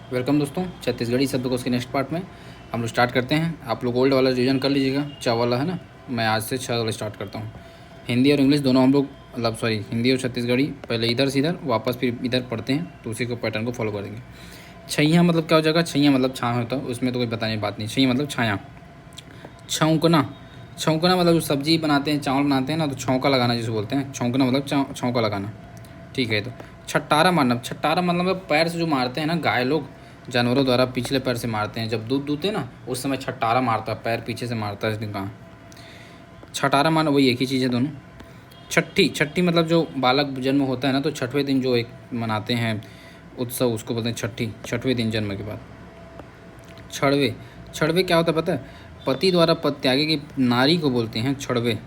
Welcome दोस्तों, छत्तीसगढ़ी शब्दकोश के नेक्स्ट पार्ट में हम लोग स्टार्ट करते हैं। आप लोग ओल्ड वाला रिवीजन कर लीजिएगा, च वाला है ना। मैं आज से 6 वाला स्टार्ट करता हूँ। हिंदी और इंग्लिश दोनों हम लोग हिंदी और छत्तीसगढ़ी पहले इधर से इधर वापस फिर इधर पढ़ते हैं, तो उसी को पैटर्न को फॉलो करेंगे। छैया मतलब क्या हो जाएगा? छैया मतलब छाँव होता है, उसमें तो कोई बताने की बात नहीं। छैया मतलब छाया। छौंकना, छौंकना मतलब जो सब्जी बनाते हैं, चावल बनाते हैं ना, तो छौंका लगाना जिसे बोलते हैं। छौंकना मतलब छौंका लगाना, ठीक है। तो छट्टारा मारना, छट्टारा मतलब पैर से जो मारते हैं ना, गाय लोग जानवरों द्वारा पिछले पैर से मारते हैं। जब दूध दूते हैं ना, उस समय छट्टारा मारता है, पैर पीछे से मारता है। कहाँ छटारा मारना, वही एक ही चीज़ है दोनों। छठी, छठी मतलब जो बालक जन्म होता है ना, तो छठवें दिन जो एक मनाते हैं उत्सव, उसको बोलते हैं छठी, छठवें दिन जन्म के बाद। छड़वे, छड़वे क्या होता है पता है? पति द्वारा पद त्यागे की नारी को बोलते हैं छड़वे।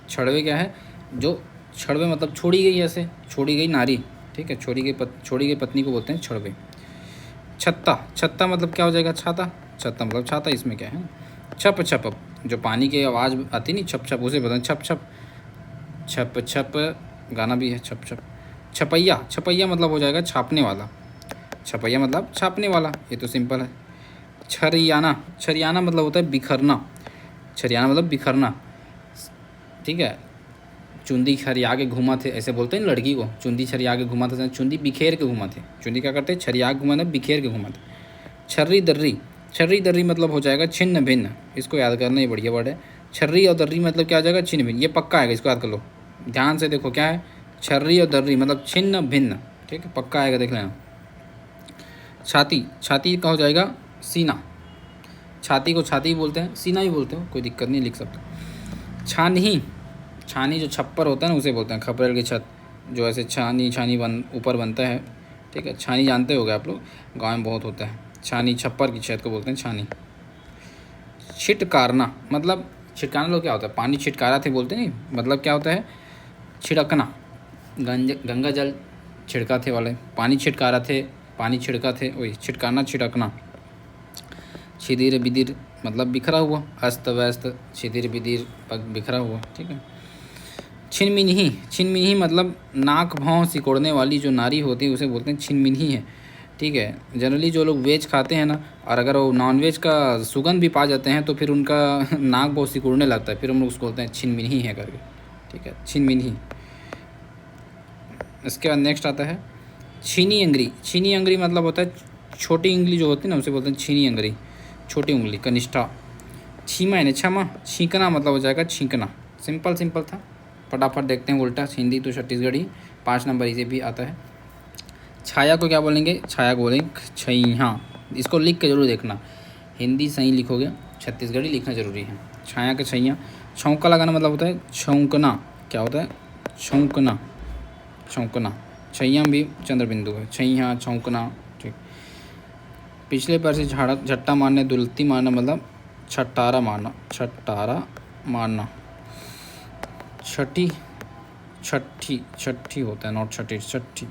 छड़वे क्या है? जो छड़वे मतलब छोड़ी गई, ऐसे छोड़ी गई नारी, ठीक है। छोड़ी गई पत्नी को बोलते हैं छड़वे। छत्ता, छत्ता मतलब क्या हो जाएगा? छाता। छत्ता मतलब छाता, इसमें क्या है? छप छप, जो पानी की आवाज़ आती नहीं, छप छप, उसे बोलते हैं छप छप। छप छप गाना भी है, छप छप। छपैया, छपैया मतलब हो जाएगा छापने वाला। छपैया मतलब छापने वाला, ये तो सिंपल है। छरियाना, छरियाना मतलब होता है बिखरना। छरियाना मतलब बिखरना, ठीक है। चुंदी छरिया के घुमा थे, ऐसे बोलते हैं लड़की को, चुंदी छरिया के घुमा था, चुंदी बिखेर के घुमा थे। चुंदी क्या करते हैं? छरिया के घुमा थे, बिखेर के घुमा थे। छर्री दर्री, छर्री दर्री मतलब हो जाएगा छिन्न भिन्न। इसको याद करना, ये बढ़िया वर्ड है। छर्री और दर्री मतलब क्या हो जाएगा? छिन्न भिन्न, ये पक्का आएगा, इसको याद कर लो ध्यान से। देखो क्या है? छर्री और दर्री मतलब छिन्न भिन्न, ठीक है, पक्का आएगा, देख लेना। छाती, छाती का हो जाएगा सीना। छाती को छाती बोलते हैं, सीना भी बोलते हो, कोई दिक्कत नहीं, लिख सकते। छानही, छानी जो छप्पर होता है ना, उसे बोलते हैं। खपरेल की छत जो ऐसे छानी छानी ऊपर बनता है, ठीक है। छानी जानते होगे आप लोग, गाँव में बहुत होता है। छानी, छप्पर की छत को बोलते हैं छानी। छिटकारना मतलब, छिटकाना लोग क्या होता है? पानी छिटकारा थे बोलते नहीं, मतलब क्या होता है? छिड़कना। गंगा जल छिड़का थे वाले, पानी छिटकारा थे, पानी छिड़का थे, वही छिटकाना, छिड़कना। छिदिर बिदिर मतलब बिखरा हुआ, अस्त व्यस्त, छिदिर बिदिर बिखरा हुआ, ठीक है। छिनमिनही, छिनमिनही मतलब नाक भाव सिकोड़ने वाली जो नारी होती है, उसे बोलते हैं छिनमिनही है, ठीक है। जनरली जो लोग वेज खाते हैं ना, और अगर वो नॉन वेज का सुगंध भी पा जाते हैं, तो फिर उनका नाक बहुत सिकुड़ने लगता है, फिर हम लोग उसको बोलते हैं छिनमिनही है करके, ठीक है, छिनमिनही। इसके बाद नेक्स्ट आता है छीनी अंगरी। छीनी अंगरी मतलब होता है छोटी उंगली जो होती है ना, उसे बोलते हैं छीनी अंगरी, छोटी उंगली, कनिष्ठा। छीमा यानी क्षमा, छींकना मतलब हो जाएगा छींकना। सिंपल सिंपल था, फटाफट देखते हैं उल्टा। हिंदी तो छत्तीसगढ़ी 5 नंबर इसे भी आता है। छाया को क्या बोलेंगे? छाया को बोलेंगे छैया। इसको लिख के जरूर देखना, हिंदी सही लिखोगे, छत्तीसगढ़ी लिखना जरूरी है। छाया का छैया। छौंका लगाना मतलब होता है छौंकना। क्या होता है? छौंकना, छौंकना। छैया भी चंद्र बिंदु है, छैया, छौंकना, ठीक। पिछले पैर से झाड़ा झट्टा मारने, दुलती मारना मतलब छट्टारा मारना, छट्टारा मारना। छठी, छठी, छठी होता है, नॉट छठी, छठी।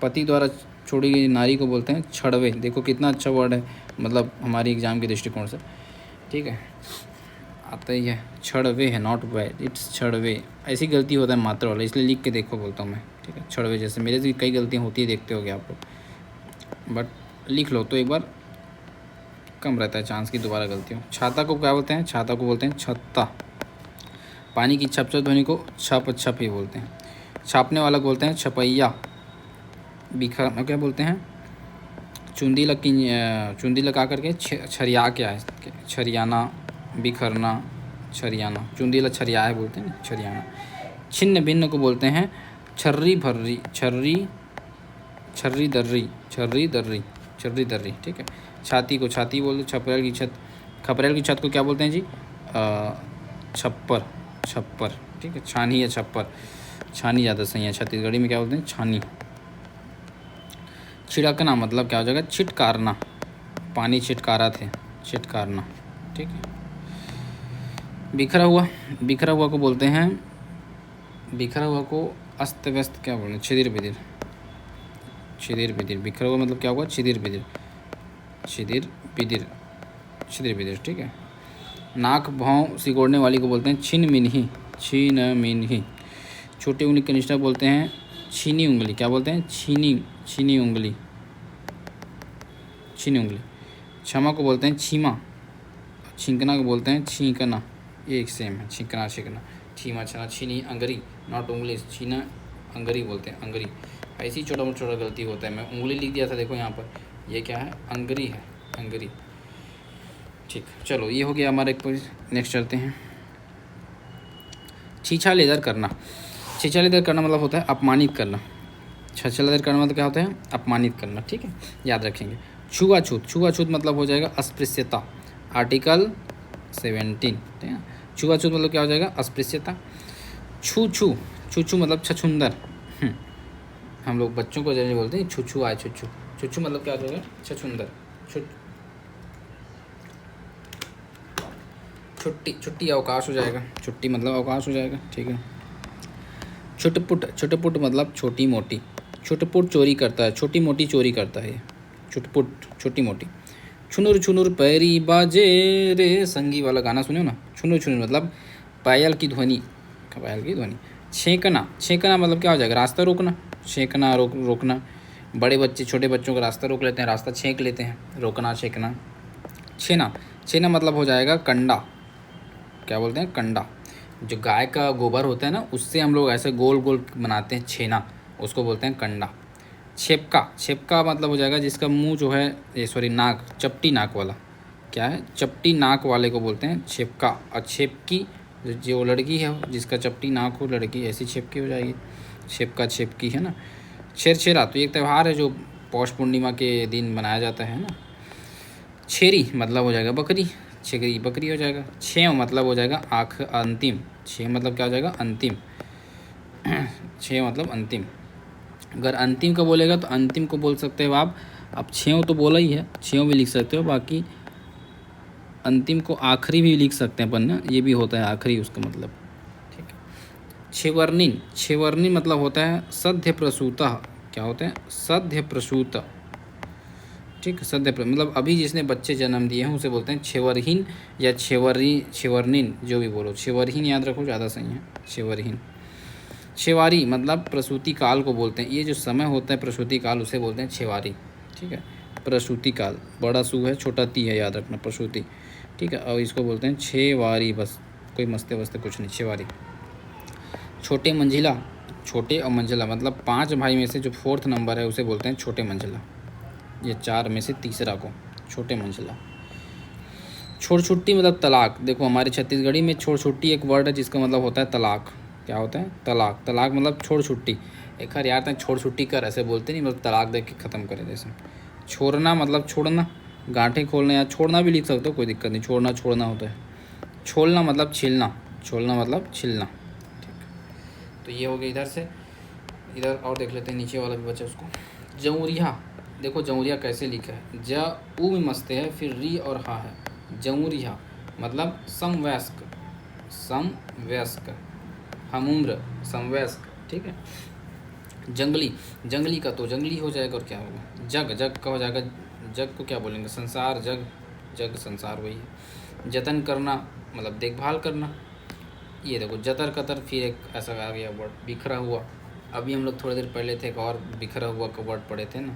पति द्वारा छोड़ी गई नारी को बोलते हैं छड़वे। देखो कितना अच्छा वर्ड है, मतलब हमारी एग्जाम के दृष्टिकोण से, ठीक है, आता ही है। छड़वे है, नॉट वे, इट्स छड़वे। ऐसी गलती होता है मात्र वाला, इसलिए लिख के देखो बोलता हूँ मैं, ठीक है। छड़वे जैसे मेरे से भी कई गलतियाँ होती है, देखते होगे आप लोग, बट लिख लो तो एक बार कम रहता है चांस की दोबारा गलती हो। छाता को क्या बोलते हैं? छाता को बोलते हैं छत्ता। पानी की छप छप ध्वनि को छप छप ही बोलते हैं। छापने वाला बोलते हैं छपैया। बिखर क्या बोलते हैं? चुंदी लगा करके छरिया के आए, छरियाना, बिखरना, छरियाना। चुंदी छरिया है बोलते हैं, छरियाना। छिन्न भिन्न को बोलते हैं छर्री भर्री, छर्री, छर्री दर्री, छर्री दर्री, छर्री दर्री, ठीक है। छाती को छाती बोलते। छपरेल की छत, खपरेल की छत को क्या बोलते हैं जी? छप्पर, छप्पर, ठीक है। छानी या छप्पर, छानी ज़्यादा सही है, छत्तीसगढ़ी में क्या बोलते हैं? छानी। छिड़कना मतलब क्या हो जाएगा? छिटकारना, पानी छिटकारा थे, छिटकारना, ठीक है। बिखरा हुआ, बिखरा हुआ को बोलते हैं, बिखरा हुआ को अस्त व्यस्त क्या बोलते हैं? छिदिर बिदिर, छिदिर बिदिर। बिखरा हुआ मतलब क्या हुआ? छिदिर बिदिर, छिदिर बिदिर, छिदिर बिदिर, ठीक है। नाक भाव सिकोड़ने वाली को बोलते हैं छिन मिनही, छीन मिनही। छोटी उंगली कनिष्ठा बोलते हैं छीनी उंगली। क्या बोलते हैं? छीनी, छीनी उंगली, छीनी उंगली। क्षमा को बोलते हैं छीमा, छींकना को बोलते हैं छींकना, ये एक सेम है, छींकना छींकना। छीमा छना छीनी अंगरी, नॉट उंगली, छीना अंगरी बोलते हैं, अंगरी। ऐसी छोटा छोटा गलती होता है, मैं उंगली लिख दिया था, देखो यहाँ पर, ये क्या है, अंगरी है, अंगरी। ठीक, चलो ये हो गया हमारा एक। नेक्स्ट चलते हैं, छीछा लेदर करना। छीछा लेदर करना मतलब होता है अपमानित करना। छीछा लेदर करना मतलब क्या होता है, अपमानित करना, ठीक है, याद रखेंगे। छुआछूत, छुआछूत मतलब हो जाएगा अस्पृश्यता, आर्टिकल 17, ठीक है। छुआछूत मतलब क्या हो जाएगा, अस्पृश्यता। छू छू, छू छू मतलब छछुंदर, हम लोग बच्चों को जनरली बोलते हैं छू छू आए, छू छू, छू छू मतलब क्या हो जाएगा, छछुंदर। छुट्टी, छुट्टी अवकाश हो जाएगा, छुट्टी मतलब अवकाश हो जाएगा, ठीक है। छुटपुट, छुटपुट मतलब छोटी मोटी, छुटपुट चोरी करता है, छोटी मोटी चोरी करता है, छुटपुट छोटी मोटी। छुनुर छुनुर पैरी बाजे रे संगी वाला गाना सुनो ना, छुनुर छुनुर मतलब पायल की ध्वनि, पायल की ध्वनि। छेंकना, छेंकना मतलब क्या हो जाएगा, रास्ता रोकना, छेंकना रोकना। बड़े बच्चे छोटे बच्चों का रास्ता रोक लेते हैं, रास्ता छेंक लेते हैं, रोकना छेंकना। छेना, छेना मतलब हो जाएगा कंडा, क्या बोलते हैं, कंडा। जो गाय का गोबर होता है ना, उससे हम लोग ऐसे गोल गोल बनाते हैं छेना, उसको बोलते हैं कंडा। छेपका, छेपका मतलब हो जाएगा जिसका मुंह जो है, ये सॉरी नाक, चपटी नाक वाला, क्या है, चपटी नाक वाले को बोलते हैं छेपका। और छेपकी जो लड़की है जिसका चपटी नाक हो, लड़की ऐसी छेपकी हो जाएगी, छेपका छेपकी, है ना। छेरछेरा तो एक त्यौहार है जो पौष पूर्णिमा के दिन मनाया जाता है ना। छेरी मतलब हो जाएगा बकरी, छेरी बकरी हो जाएगा। छेव मतलब हो जाएगा आख, अंतिम, छेव मतलब क्या हो जाएगा, अंतिम, छेव मतलब अंतिम। अगर अंतिम का बोलेगा तो अंतिम को बोल सकते हो आप, अब छेव तो बोला ही है, छेव भी लिख सकते हो, बाकी अंतिम को आखिरी भी लिख सकते हैं अपन ना, ये भी होता है आखिरी उसका मतलब, ठीक है। छेवर्निन, छेवर्निन मतलब होता है सद्य प्रसूता, क्या होता है, सद्य प्रसूत, ठीक है, सद्य मतलब अभी जिसने बच्चे जन्म दिए हैं उसे बोलते हैं छेवरहीन या छेवर्निन, जो भी बोलो, छेवरहीन याद रखो, ज़्यादा सही है, छेवरहीन। छेवारी मतलब प्रसूति काल को बोलते हैं, ये जो समय होता है प्रसूति काल, उसे बोलते हैं छेवारी, ठीक है। प्रसूति काल, बड़ा सू है छोटा ती है, याद रखना, प्रसूति, ठीक है। और इसको बोलते हैं छेवारी, बस कोई मस्ते वस्ते कुछ नहीं, छेवारी। छोटे मंजिला, छोटे और मंजिला मतलब 5 भाई में से जो 4th नंबर है उसे बोलते हैं छोटे मंजिला, ये 4 में से तीसरा को छोटे मंजिला। छोड़ छुट्टी मतलब तलाक, देखो हमारे छत्तीसगढ़ी में छोड़ छुट्टी एक वर्ड है जिसका मतलब होता है तलाक, क्या होता है, तलाक। तलाक मतलब छोड़ छुट्टी, एक बार यार छोड़ छुट्टी कर ऐसे बोलते नहीं, मतलब तलाक दे के ख़त्म करें जैसे। छोड़ना मतलब छोड़ना, गांठें खोलना, या छोड़ना भी लिख सकते हो, कोई दिक्कत नहीं, छोड़ना छोड़ना होता है। छोलना मतलब छीलना, छोलना मतलब छीलना, ठीक। तो ये हो गया इधर से, इधर और देख लेते हैं, नीचे वाला भी बचा उसको। जमुरिया, देखो जमुरिया कैसे लिखा है, ज ऊ में मस्ते है, फिर री और हा है, जमुरिया मतलब समवयस्क, समवयस्क, हमउम्र, समवयस्क, ठीक है। जंगली, जंगली का तो जंगली हो जाएगा, और क्या होगा, जग, जग का हो जाएगा, जग को क्या बोलेंगे, संसार, जग, जग संसार वही है। जतन करना मतलब देखभाल करना, ये देखो जतर कतर, फिर एक ऐसा आ गया वर्ड, बिखरा हुआ। अभी हम लोग थोड़ी देर पहले थे एक और बिखरा हुआ का वर्ड पढ़े थे ना,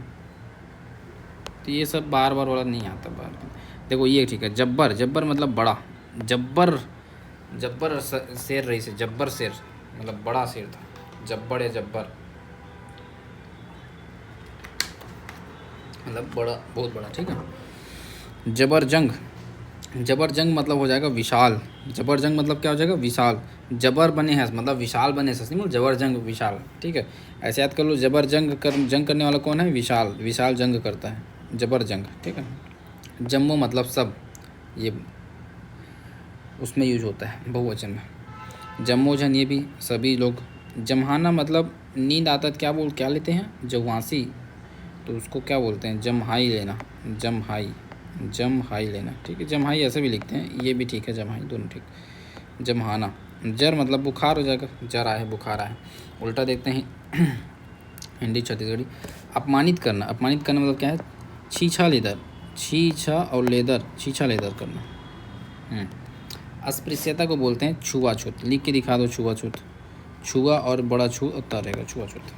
तो ये सब बार बार वाला नहीं आता बार। देखो ये ठीक है, जब्बर, जब्बर मतलब बड़ा, जब्बर, जब्बर शेर रही से, जब्बर शेर मतलब बड़ा शेर था, जब्बर या जब्बर मतलब बड़ा, बहुत बड़ा, ठीक है। जबरजंग, जबरजंग मतलब हो जाएगा विशाल, जबरजंग मतलब क्या हो जाएगा, विशाल। जबर बने हैं मतलब विशाल बने से, नहीं, जबरजंग विशाल, ठीक है। ऐसे याद कर लो, जबरजंग जंग करने वाला कौन है, विशाल, विशाल जंग करता है, जबरजंग, ठीक है। जम्मो मतलब सब, ये उसमें यूज होता है बहुवचन में। जम्मोजन ये भी सभी लोग। जमहाना मतलब नींद आता है, क्या लेते हैं, जवासी, तो उसको क्या बोलते हैं, जमहाई लेना, जमहाई, जमहाई लेना, ठीक है। जमहाई ऐसे भी लिखते हैं, ये भी ठीक है, जमहाई दोनों ठीक। जमहाना, जर मतलब बुखार हो जाएगा, जर आए बुखार आए। उल्टा देखते हैं हिंदी छत्तीसगढ़ी। अपमानित करना, अपमानित करना मतलब क्या है, छीछा लेदर, छीछा और लेदर, छीछा लेदर करना। अस्पृश्यता को बोलते हैं छुआछूत, लिख के दिखा दो, छुआछूत, छुआ और बड़ा छू होता रहेगा, छुआछूत।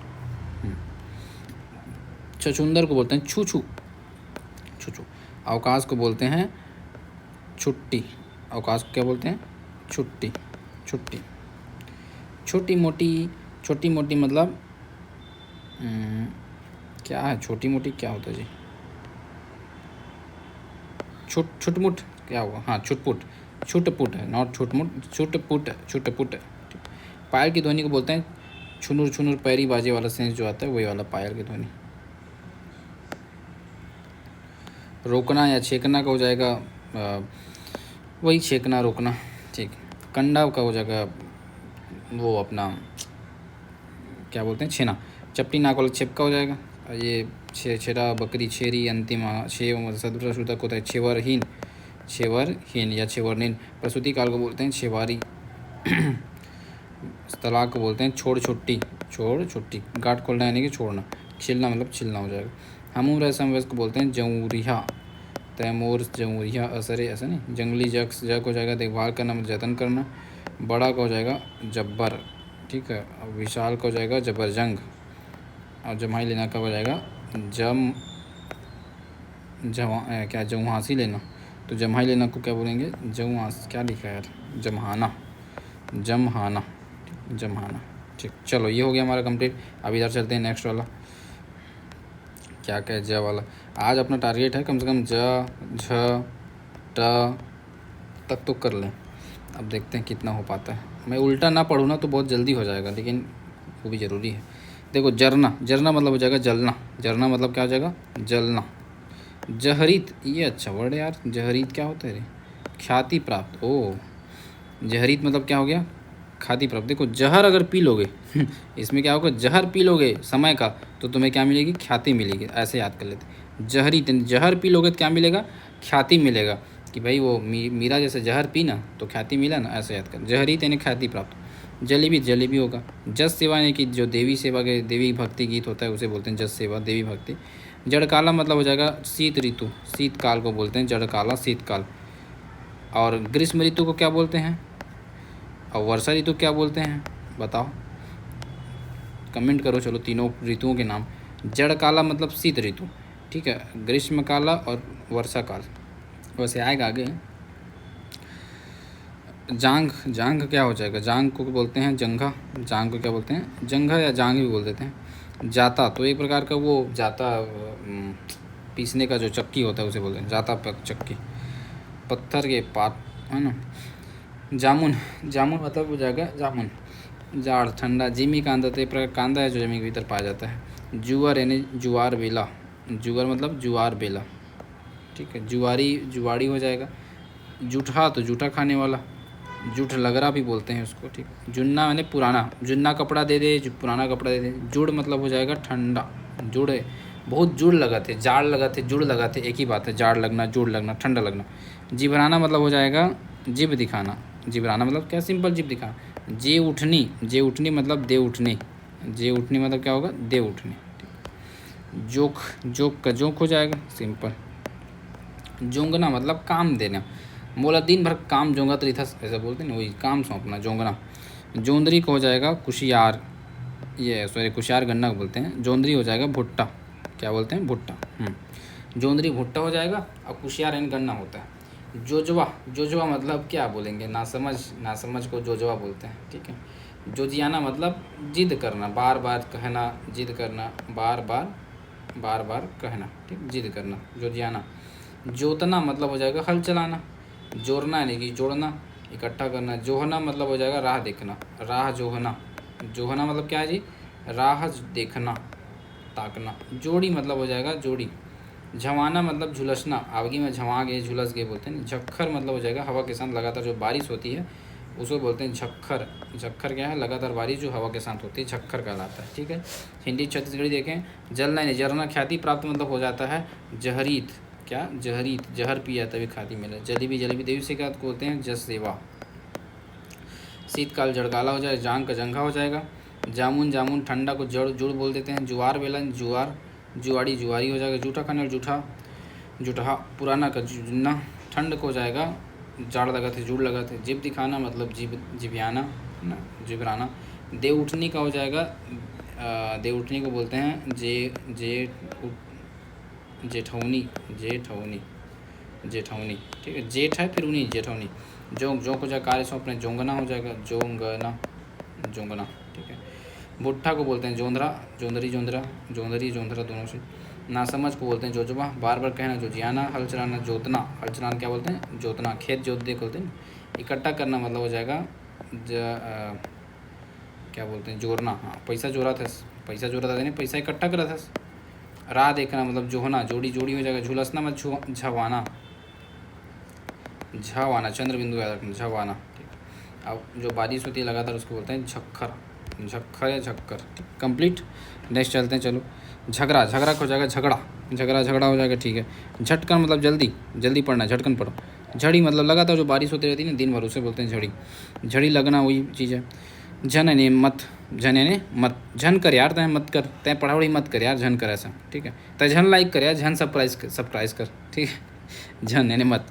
छछुंदर को बोलते हैं छू छू, छुचू। अवकाश को बोलते हैं छुट्टी। अवकाश को क्या बोलते हैं? छुट्टी। छुट्टी छोटी मोटी मतलब क्या है? छोटी मोटी क्या होता है जी? छुटमुट क्या हुआ? हाँ, छुटपुट। छुटपुट है, नॉट छुटमुट, छुटपुट। छुटपुट। पायल की ध्वनि को बोलते हैं छुनुर छुनुर, पैरी बाजे वाला सेंस जो आता है वही वाला पायल की ध्वनि। रोकना या छेकना का हो जाएगा वही छेकना रोकना, ठीक। कंडा का हो जाएगा वो अपना क्या बोलते हैं? छेना। चपटी नाक वाला छेपका हो जाएगा। ये छेरा बकरी छेरी अंतिम छेव सदुपशुद्धक होता है छेवरहीन। छेवरहीन या छेवरहीन। प्रसूति काल को बोलते हैं छेवारी। तलाक को बोलते हैं छोड़ छुट्टी। छोड़ छुट्टी। गांठ खोलना यानी कि छोड़ना। छिलना मतलब छिलना हो जाएगा। हमूर ऐसा वयस्क को बोलते हैं जऊरिया। तैमूर जऊरिया असरे, ऐसा नहीं। जंगली जक्स जग हो जाएगा देखभाल करना मतलब जतन करना। बड़ा का हो जाएगा जब्बर, ठीक है। विशाल का हो जाएगा जबरजंग। और जमाई लेना का हो जाएगा क्या जमुहासी लेना। तो जमाई लेना को क्या बोलेंगे? जमुहास क्या लिखा है यार? जमहाना। जमहाना, जमहाना, ठीक। चलो ये हो गया हमारा कंप्लीट। अब इधर चलते हैं नेक्स्ट वाला। क्या क्या है? ज वाला। आज अपना टारगेट है कम से कम ज झ ट तक तो कर लें। अब देखते हैं कितना हो पाता है। मैं उल्टा ना पढ़ूँ ना तो बहुत जल्दी हो जाएगा, लेकिन वो भी ज़रूरी है। देखो जरना, जरना मतलब हो जाएगा जलना। जरना मतलब क्या हो जाएगा? जलना। जहरीत, ये अच्छा वर्ड है यार। जहरीत क्या होता है रे? ख्याति प्राप्त। ओ, जहरीत मतलब क्या हो गया? ख्याति प्राप्त। देखो जहर अगर पी लोगे इसमें क्या होगा? जहर पी लोगे समय का तो तुम्हें क्या मिलेगी? ख्याति मिलेगी। ऐसे याद कर लेते। जहरीत, जहर पी लोगे तो क्या मिलेगा? ख्याति मिलेगा। कि भाई वो मीरा जैसे जहर पी ना तो ख्याति मिला ना, ऐसे याद कर। जहरीत यानी ख्याति प्राप्त। जलेबी, जलेबी होगा। जस सेवा यानी कि जो देवी सेवा के देवी भक्ति गीत होता है उसे बोलते हैं जस सेवा, देवी भक्ति। जड़काला मतलब हो जाएगा शीत ऋतु। शीतकाल को बोलते हैं जड़काला, शीतकाल। और ग्रीष्म ऋतु को क्या बोलते हैं? और वर्षा ऋतु क्या बोलते हैं? बताओ, कमेंट करो। चलो तीनों ऋतुओं के नाम। जड़काला मतलब शीत ऋतु, ठीक है। ग्रीष्म काला और वर्षा काल। वैसे आएगा आगे। जांग, जांग क्या हो जाएगा? जांग को बोलते हैं जंघा। जांग को क्या बोलते हैं? जंघा या जांग भी बोल देते हैं। जाता तो एक प्रकार का वो जाता पीसने का जो चक्की होता है उसे बोलते हैं जाता चक्की। पत्थर के पात है ना। जामुन, जामुन मतलब हो जाएगा जामुन। जाड़ ठंडा। जिमी कांदा तो एक प्रकार कांदा है जो जमीन के भीतर पाया जाता है। जुआर यानी जुआर बेला। जुआर मतलब जुआर बेला, ठीक है। जुआरी, जुआड़ी हो जाएगा। जूठा तो जूठा खाने वाला। जूठ लगरा भी बोलते हैं उसको, ठीक। जुन्ना यानी पुराना। जुन्ना कपड़ा दे दे, पुराना कपड़ा दे दे। जुड़ मतलब हो जाएगा ठंडा। जुड़ है, बहुत जुड़ लगा थे, जाड़ लगा थे, जुड़ लगा थे, एक ही बात है। जाड़ लगना, जुड़ लगना, ठंडा लगना। जिभराना मतलब हो जाएगा जिभ दिखाना। जिभराना मतलब क्या? सिंपल जिभ दिखाना। जे उठनी, जे उठनी मतलब दे उठनी। जे उठनी मतलब क्या होगा? दे उठनी। जोक, जोक का जोक हो जाएगा, सिंपल। जोंगना मतलब काम देना। बोला दिन भर काम जोंगा तो था, ऐसा बोलते हैं ना, वही काम सौंपना, जोंगना। जोंदरी को हो जाएगा कुशियार। ये सॉरी, कुशियार गन्ना को बोलते हैं। जोंदरी हो जाएगा भुट्टा। क्या बोलते हैं? भुट्टा। जोंदरी भुट्टा हो जाएगा। और कुशियार यानी गन्ना होता है। जोजवा, जोजवा मतलब क्या बोलेंगे? नासमझ, नासमझ को जोजवा बोलते हैं, ठीक है। जोजियाना मतलब जिद करना, बार बार कहना, जिद करना, बार बार, बार बार कहना, ठीक, जिद करना, जोजियाना। जोतना मतलब हो जाएगा हल चलाना। जोड़ना यानी कि जोड़ना, इकट्ठा करना। जोहना मतलब हो जाएगा राह देखना, राह जोहना। जोहना मतलब क्या है जी? राह देखना, ताकना। जोड़ी मतलब हो जाएगा जोड़ी। झवाना मतलब झुलसना, आवगी में झवा गए, झुलस गए बोलते हैं। झक्खर मतलब हो जाएगा हवा के साथ लगातार जो बारिश होती है उसको बोलते हैं झक्खर। झक्खर क्या है? लगातार बारिश जो हवा के साथ होती है, झक्खर कहलाता है, ठीक है। हिंदी छत्तीसगढ़ी देखें। जलना नहीं, जरना ख्याति प्राप्त मतलब हो जाता है जहरीत। क्या? जहरीत, जहर पिया तभी ख्याति मिले। जलेबी, जलेबी देवी से क्या बोलते हैं? जस सेवा। शीतकाल जड़काला हो जाए, जांग का जंघा हो जाएगा। जामुन, जामुन ठंडा को जड़, जुड़ बोल देते हैं। जुआर बेलन, जुआर। जुआड़ी, जुआरी हो जाएगा। जूठा खाने, जूठा, जुठा। पुराना का जुन्ना। ठंड को हो जाएगा जाड़ लगा थे, जुड़ लगा थे। जिब दिखाना मतलब जिब, जिबियाना है ना, जिबराना। दे उठनी का हो जाएगा दे उठनी को बोलते हैं जे, जे जेठौनी, जेठौनी, जेठौनी, ठीक है। जेठ है फिर उन्हीं, जेठौनी। जो को जाए कार्य सो अपने जोंगना हो जाएगा, जोंगना, जोंगना, ठीक है। भुट्टा को बोलते हैं जोंधरा, जोंधरी, जोंधरा, जोंधरी, जोंधरा दोनों से। नासमझ को बोलते हैं जोजबा, बार बार कहना जोजियाना, हल चलाना जोतना, हल चलाना क्या बोलते हैं जोतना, खेत जोत दे बोलते हैं। इकट्ठा करना मतलब हो जाएगा क्या बोलते हैं जोड़ना, हाँ पैसा जोड़ा था, पैसा जोड़ा था यानी पैसा इकट्ठा करा था। राह देखना मतलब जोहना, जोड़ी जोड़ी हो जाएगा। झुलसना मतलब झवाना, झवाना, चंद्र बिंदु याद रखना, झवाना, ठीक। अब जो बारिश होती है लगातार उसको बोलते हैं झक्खर, झक्खर या झक्कर, कंप्लीट। नेक्स्ट चलते हैं, चलो। झगड़ा, झगड़ा हो जाएगा झगड़ा, झगड़ा, झगड़ा हो जाएगा, ठीक है। झटकन मतलब जल्दी, जल्दी पढ़ना, झटकन पढ़ो। झड़ी मतलब लगातार जो बारिश होती रहती है ना दिन भर, उसे बोलते हैं झड़ी, झड़ी लगना वही चीज़ है। झन ने मत, झन ने मत, झन कर यार, तय मत कर, तय पढ़ावड़ी मत कर यार, झन कर ऐसा, ठीक है। तय झन लाइक कर यार, झन सरप्राइज कर, ठीक है। झन यानी मत।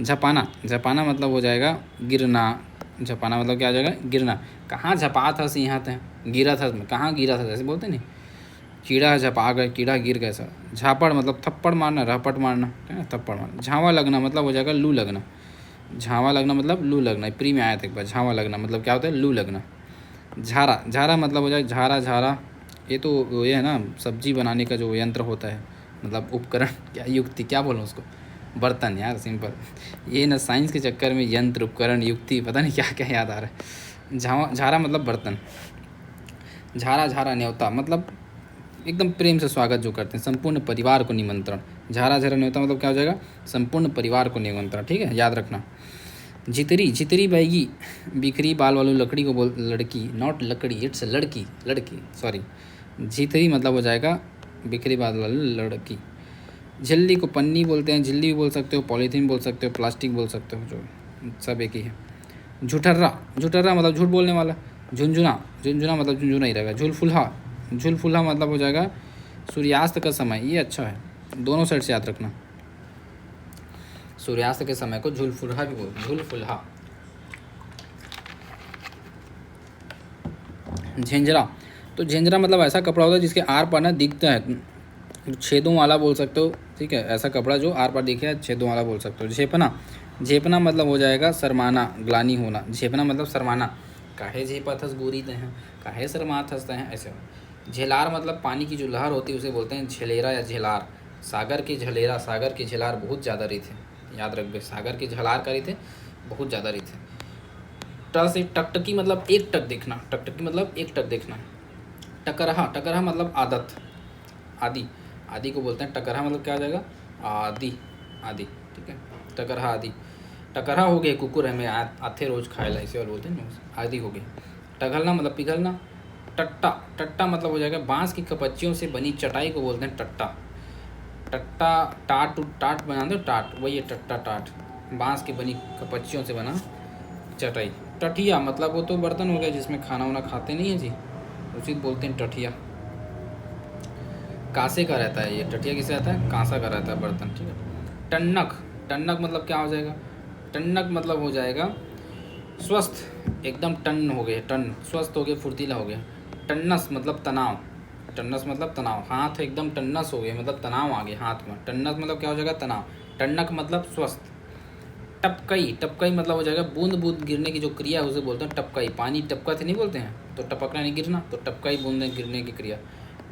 झपाना, झपाना मतलब हो जाएगा गिरना, झपाना मतलब क्या आ जाएगा गिरना। कहाँ झपा था सी, यहाँ तय गिरा था, कहाँ गिरा था जैसे बोलते नहीं। कीड़ा झपा गए, कीड़ा गिर गया सा। झापड़ मतलब थप्पड़ मारना, रपट मारना, है ना, थप्पड़ मारना। झावा लगना मतलब हो जाएगा लू लगना, झावा लगना मतलब लू लगना, प्री में आया था एक बार। झावा लगना मतलब क्या होता है लू लगना। झारा, झारा मतलब हो जाए झारा, झारा ये तो ये है ना सब्जी बनाने का जो यंत्र होता है, मतलब उपकरण, क्या युक्ति क्या बोलूँ उसको, बर्तन यार सिंपल। ये ना साइंस के चक्कर में यंत्र, उपकरण, युक्ति, पता नहीं क्या क्या याद आ रहा है। झारा मतलब बर्तन। झारा, झारा न्योता मतलब एकदम प्रेम से स्वागत जो करते हैं, संपूर्ण परिवार को निमंत्रण। झारा, झारा न्योता मतलब क्या हो जाएगा संपूर्ण परिवार को निमंत्रण, ठीक है, याद रखना। झितरी, झितरी बैगी, बिखरी बाल वाली लकड़ी को बोल, लड़की, नॉट लकड़ी, इट्स लड़की, लड़की, सॉरी। झितरी मतलब हो जाएगा बिखरी बाल वाली लड़की। झिल्ली को पन्नी बोलते हैं, झिल्ली भी बोल सकते हो, पॉलीथीन बोल सकते हो, प्लास्टिक बोल सकते हो, जो सब एक ही है। झुठर्रा, झुठर्रा मतलब झूठ बोलने वाला। झुंझुना, झुंझुना मतलब झुंझुना ही रहेगा। झुलफुल्हा, झुलफुल्हा मतलब हो जाएगा सूर्यास्त का समय, ये अच्छा है, दोनों साइड से याद रखना। सूर्यास्त के समय को झुलफुल्हा भी बोलते हैं, झुलफुल्हा। झेंझरा, तो झेंझरा मतलब ऐसा कपड़ा होता है जिसके आर पार ना दिखता है, छेदों वाला बोल सकते हो, ठीक है। ऐसा कपड़ा जो आर पार दिखे छेदों वाला बोल सकते हो। झेपना, झेपना मतलब हो जाएगा शर्माना, ग्लानी होना। झेपना मतलब शर्माना, काहे झेपत हस गोरी तय हैं, काहे शर्मात हंसते हैं, ऐसे। झेलार मतलब पानी की जो लहर होती है उसे बोलते हैं झेलेरा या झेलार। सागर के झलेरा, सागर के झेलार बहुत ज़्यादा रही थे, याद रखबे, सागर के झलार करी थे बहुत ज़्यादा रही थे। ट से टकटकी मतलब एक टक देखना, टकटकी मतलब एक टक देखना। टकरहा, टकरहा मतलब आदत, आदि, आदि को बोलते हैं टकरहा मतलब क्या आ जाएगा आदि, आदि, ठीक है। टकरहा आदि, टकरहा हो गए कुकुर है, मैं आथे रोज खाए ला, इसे और बोलते हैं ना, आदि हो गए। टघलना मतलब पिघलना। टट्टा, टट्टा मतलब हो जाएगा बांस की कपच्चियों से बनी चटाई को बोलते हैं टट्टा। टट्टा, टाट, टाट बना दो, टाट वही है टट्टा, टाट, बांस की बनी कपच्चियों से बना चटाई। टठिया मतलब वो तो बर्तन हो गया जिसमें खाना वाना खाते नहीं है जी, उसी को बोलते हैं टठिया। कांसे का रहता है ये, टठिया किसे रहता है कांसा का रहता है बर्तन, ठीक है। टन्नक, टन्नक मतलब क्या हो जाएगा, टन्नक मतलब हो जाएगा स्वस्थ, एकदम टन हो गए, टन स्वस्थ हो गए, फुर्तीला हो गया। टन्नस मतलब तनाव, टन्नस मतलब तनाव, हाथ एकदम टन्नस हो गए मतलब तनाव आ गया हाथ में। टन्नस मतलब क्या हो जाएगा तनाव। टन्नक मतलब स्वस्थ। टपकई, टपकई मतलब हो जाएगा बूंद बूंद गिरने की जो क्रिया है उसे बोलते हैं टपकई। पानी टपका थे नहीं बोलते हैं, तो टपकना नहीं गिरना, तो टपकई बूंदें गिरने की क्रिया।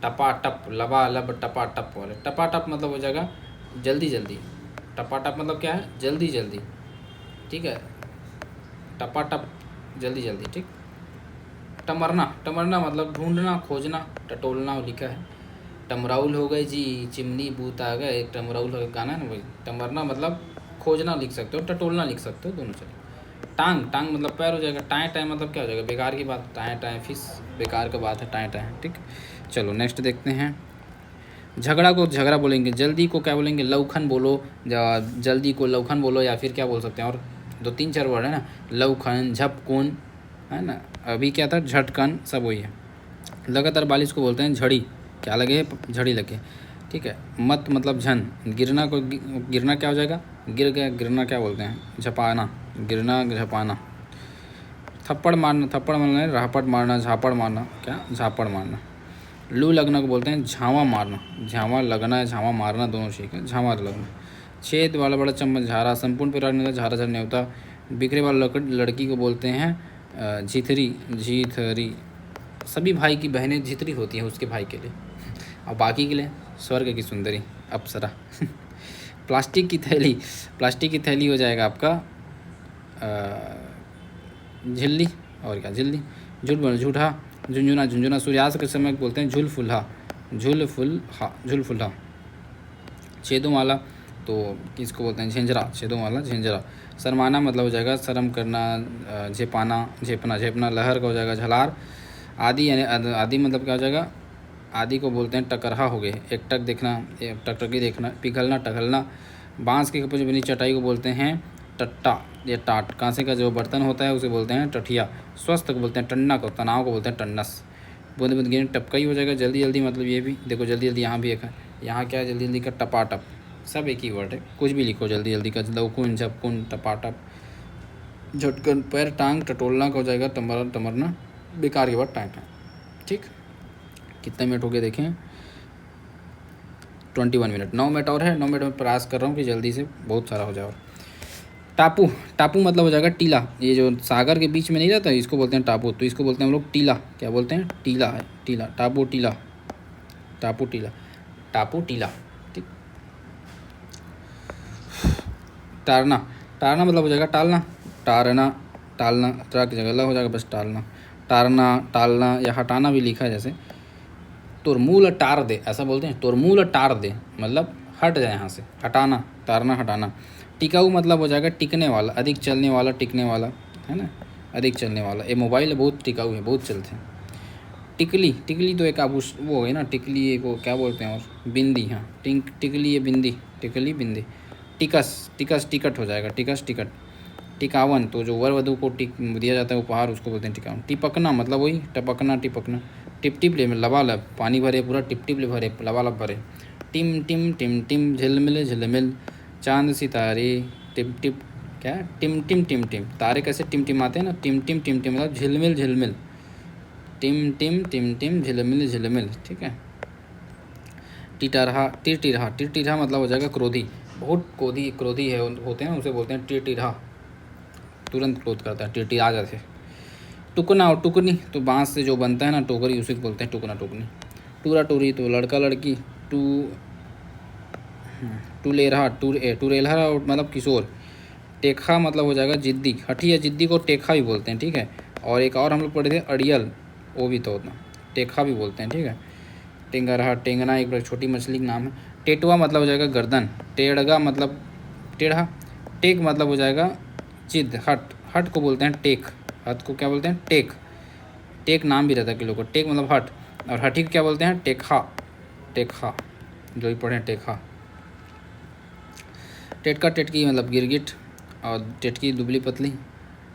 टपा टप, लबा लब, टपा टप वाले। टपा टप मतलब हो जाएगा जल्दी जल्दी। टपा टप मतलब क्या है जल्दी जल्दी, ठीक है। टपा टप जल्दी जल्दी, ठीक। टमरना, टमरना मतलब ढूंढना, खोजना, टटोलना लिखा है। टमराउल हो गए जी, चिमनी बूत आ गए, टमराउल हो गए गाना है ना वही। टमरना मतलब खोजना लिख सकते हो, टटोलना लिख सकते हो, दोनों चले। टांग, टांग मतलब पैर हो जाएगा। टाएँ टाएँ मतलब क्या हो जाएगा बेकार की बात, टाएँ टाएँ फिस, बेकार का बात है टाएँ टाएँ, ठीक। चलो नेक्स्ट देखते हैं। झगड़ा को झगड़ा बोलेंगे, जल्दी को क्या बोलेंगे लवखन बोलो, जल्दी को लवखन बोलो, या फिर क्या बोल सकते हैं और दो तीन चार वर्ड है ना, लवखन, झपकुन, है ना। अभी क्या था झटकन, सब वही है। लगातार बारिश को बोलते हैं झड़ी, क्या लगे झड़ी लगे, ठीक है। मत मतलब झन, गिरना को गिरना क्या हो जाएगा गिर गया, गिरना क्या बोलते हैं झपाना, गिरना झपाना। थप्पड़ मारना, थप्पड़ मारना है, राहपट मारना, झापड़ मारना, क्या झापड़ मारना। लू लगना को बोलते हैं झावा मारना, झावा लगना या झावा मारना दोनों ठीक है, झावा लगना। छेद वाला बड़ा चम्मच झारा, संपूर्ण परिवार में झारा झर न्योता। बिखरे वाला लड़की को बोलते हैं झिथरी, झिथरी। सभी भाई की बहनें झिथरी होती हैं उसके भाई के लिए, और बाकी के लिए स्वर्ग की सुंदरी अप्सरा। प्लास्टिक की थैली, प्लास्टिक की थैली हो जाएगा आपका झिल्ली, और क्या झिल्ली। झूठ बोल झूठा, झुंझुना, झुंझुना सूर्यास्त के समय बोलते हैं झुलफुल्हा, झुलफुल्हा, झुलफुल्हा। छेदों वाला तो किसको बोलते हैं झिंझरा, छेदों वाला झिंझरा। शर्माना मतलब हो जाएगा शर्म करना, झेपाना, झेपना, झेपना। लहर का हो जाएगा झलार। आदि यानी आदि मतलब क्या हो जाएगा, आदि को बोलते हैं टकरहा हो गए, एक टक देखना, एक टकटकी देखना। पिघलना, टघलना। बांस के कपड़े बनी चटाई को बोलते हैं टट्टा या टाट। कांसे का जो बर्तन होता है उसे बोलते हैं टठिया। स्वस्थ को बोलते हैं टन्ना को, तनाव को बोलते हैं टन्नस। बूंद बूंद गिरना, टपका ही हो जाएगा। जल्दी जल्दी मतलब ये भी देखो, जल्दी जल्दी यहाँ भी एक है, यहाँ क्या है जल्दी जल्दी का टपाटप, सब एक ही वर्ड है, कुछ भी लिखो जल्दी जल्दी का। लवकुन, झपकुन, टपाटप। झटकन, पैर, टांग। टटोलना का हो जाएगा टमर, टमरना। बेकार के बाद टाइम टाइम। ठीक, कितने मिनट हो गए देखें, 21 मिनट। 9 मिनट और है, 9 मिनट में प्रयास कर रहा हूँ कि जल्दी से बहुत सारा हो जाए। और टापू, टापू मतलब हो जाएगा टीला। ये जो सागर के बीच में नहीं रहता इसको बोलते हैं टापू, तो इसको बोलते हैं हम लोग टीला। क्या बोलते हैं, टीला है, टीला। टापू, टीला, टापू, टीला, टापू, टीला। ठीक। टारना, टारना मतलब हो जाएगा टालना, टारना, टालना। ट्रा की जगह हो जाएगा बस टालना। टारना, टालना या हटाना भी लिखा है जैसे तुरमूल टार दे, ऐसा बोलते हैं तुरमूल टार दे, मतलब हट जाए यहाँ से, हटाना, तारना, हटाना। टिकाऊ मतलब हो जाएगा टिकने वाला, अधिक चलने वाला, टिकने वाला है ना, अधिक चलने वाला। ये मोबाइल बहुत टिकाऊ है, बहुत चलते हैं। टिकली, टिकली तो एक आभूष वो हो गई ना, टिकली एक वो क्या बोलते हैं, और बिंदी, हाँ टिकली ये बिंदी, टिकली बिंदी। टिकस, टिकस टिकट हो जाएगा, टिकस टिकट। टिकावन तो जो वर वधु को टिक दिया जाता है उपहार, उसको बोलते हैं टिकावन। टिपकना मतलब वही टपकना, टिपकना। टिप टिप ले लबालब, पानी भरे पूरा, टिप टिप ले भरे, लबालब भरे। टिम टिम टिम टिम, झिलमिल झिलमिल। चांद सितारे, टिप टिप, क्या टिम टिम टिम टिम। तारे कैसे टिम टिम आते हैं ना, टिम टिम टिम टिम मतलब झिलमिल झिलमिल। टिम टिम टिम टिम, झिलमिल झिलमिल। ठीक है। टिटरहा, टिरटिरहा, टिरटिरहा मतलब हो जाएगा क्रोधी, बहुत क्रोधी, क्रोधी है होते हैं उसे बोलते हैं टिरटिरहा, तुरंत क्रोध करता है, टिरटिरा जाते। टुकना और टुकनी तो बांस से जो बनता है ना टोकरी, उसे बोलते हैं टुकना, टुकनी। टूरा टूरी तो लड़का लड़की, टूलेरहा, टूरेलहा मतलब किशोर। टेखा मतलब हो जाएगा जिद्दी, हठी या जिद्दी को टेखा भी बोलते हैं। ठीक है। और एक और हम लोग पढ़े थे अड़ियल, वो भी तो उतना टेखा भी बोलते हैं। ठीक है। टेंगरहा, टेंगना एक बड़ी छोटी मछली का नाम है। टेटुआ मतलब हो जाएगा गर्दन। टेढ़गा मतलब टेढ़ा। टेक मतलब हो जाएगा चिद, हट, हट को बोलते हैं टेक, हट को क्या बोलते हैं टेक। टेक नाम भी रहता है किलो को, टेक मतलब हट। और हठी को क्या बोलते हैं टेखा, टेखा, जो भी पढ़े टेखा। टेटका, टेटकी मतलब गिरगिट, और टेटकी दुबली पतली।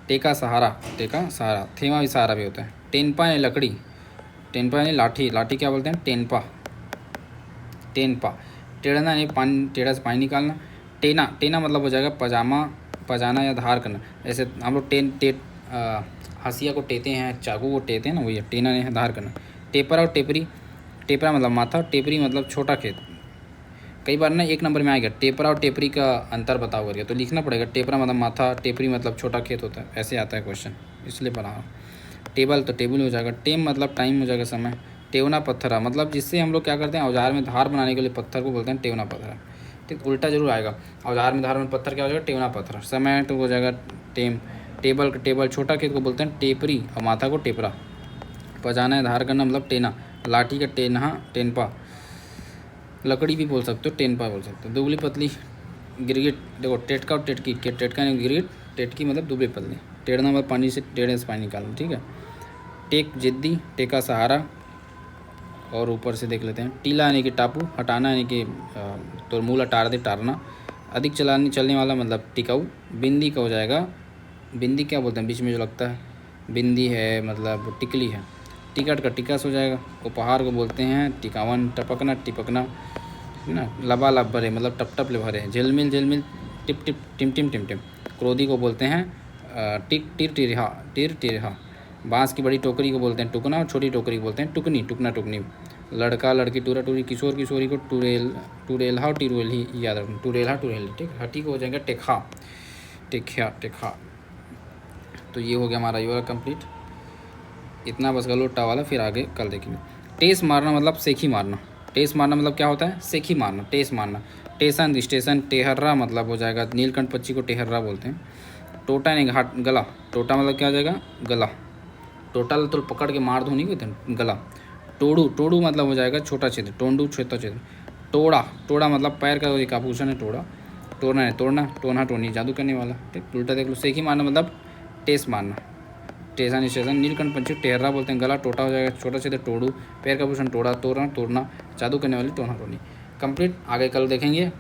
टेका सहारा, टेका सहारा। थेमा भी सहारा भी होता है। टेनपा यानी लकड़ी, टेनपा यानी लाठी, लाठी क्या बोलते हैं टेनपा, टेनपा। टेढ़ना यानी पानी, टेढ़ा से पानी निकालना। टेना, टेना मतलब हो जाएगा पजामा, पजाना या धार करना। जैसे हम लोग हंसिया को टेते हैं, चाकू को टेते हैं ना, वही टेना ने धार करना। टेपरा और टेपरी, टेपरा मतलब माथा, टेपरी मतलब छोटा खेत। कई बार ना 1 नंबर में आएगा टेपरा और टेपरी का अंतर बताओ करके, तो लिखना पड़ेगा टेपरा मतलब माथा, टेपरी मतलब छोटा खेत होता है, ऐसे आता है क्वेश्चन, इसलिए पढ़ा रहा हूँ। टेबल तो टेबल हो जाएगा। टेम मतलब टाइम हो जाएगा, समय। टेवना पत्थरा मतलब जिससे हम लोग क्या करते हैं औजार में धार बनाने के लिए पत्थर को बोलते हैं टेवना पत्थरा। ठीक, उल्टा जरूर आएगा, औजार में धार में पत्थर क्या हो जाएगा टेवना पत्थर। समय तो हो जाएगा टेम। टेबल, टेबल छोटा खेत को बोलते हैं टेपरी, और माथा को टेपरा। पजाना है धार करना मतलब टेना। लाठी का टेनहा, टेनपा। लकड़ी भी बोल सकते हो, टेनपा बोल सकते हो। दुबली पतली, गिरगिट। देखो टेटका और टेटकी, टेटका यानी गिरगिट, टेटकी मतलब दुबली पतली। टेढ़ना मतलब पानी से, टेढ़े से पानी निकालना। ठीक है। टेक जिद्दी, टेका सहारा। और ऊपर से देख लेते हैं टीला यानी कि टापू, हटाना यानी कि तुरमूल टार दे, टारना। अधिक चलने वाला मतलब टिकाऊ। बिंदी का हो जाएगा, बिंदी क्या बोलते हैं बीच में जो लगता है, बिंदी है मतलब टिकली है। टिकट का टिकस हो जाएगा। उपहार को बोलते हैं टिकावन। टपकना, टिपकना है ना। लबालब भरे मतलब टप टप ले भरे। झिलमिल, झिलमिल। टिप टिप, टिम टिम, टिम टिम। क्रोधी को बोलते हैं टिक, टिर टिरहा, टिर टिरहा। बांस की बड़ी टोकरी को बोलते हैं टुकना, और छोटी टोकरी को बोलते हैं टुकनी, टुकना, टुकनी। लड़का लड़की टूरा टूरी किशोर किशोरी को टूरेल्हा और टिरुएल ही याद रखना, टूरेल्हा टूरेल, ठीक। हटी को हो जाएगा टेखा, टेख्या टेखा। तो ये हो गया हमारा ये वाला कंप्लीट। इतना बस कर लो टा वाला, फिर आगे कल देखेंगे। टेस मारना मतलब सेखी मारना। टेस मारना मतलब क्या होता है? सेखी मारना, टेस मारना। टेसन स्टेशन, टेहर्रा मतलब हो जाएगा, नीलकंठ पक्षी को टेहर्रा बोलते हैं। टोटा नहीं घाट, गला। टोटा मतलब क्या हो जाएगा? गला। टोटल तो पकड़ के मार दो नहीं कहते, गला। टोड़ू, टोड़ू मतलब हो जाएगा छोटा छिद्र, टोंडू छोटा छिद्र। टोड़ा, टोड़ा मतलब पैर का एक आभूषण है टोड़ा। तोड़ना है तोड़ना, टोना टोनी जादू करने वाला, ठीक। उल्टा देख लो। सेखी मारना मतलब टेस मारना। टेसन स्टेशन, नीलकंठ पंछी टेहर्रा बोलते हैं। गला टोटा हो जाएगा छोटा छिद्र, टोड़ू। पैर का आभूषण टोड़ा, तोड़ना तोड़ना, जादू करने वाली टोना टोनी। कंप्लीट। आगे कल देखेंगे।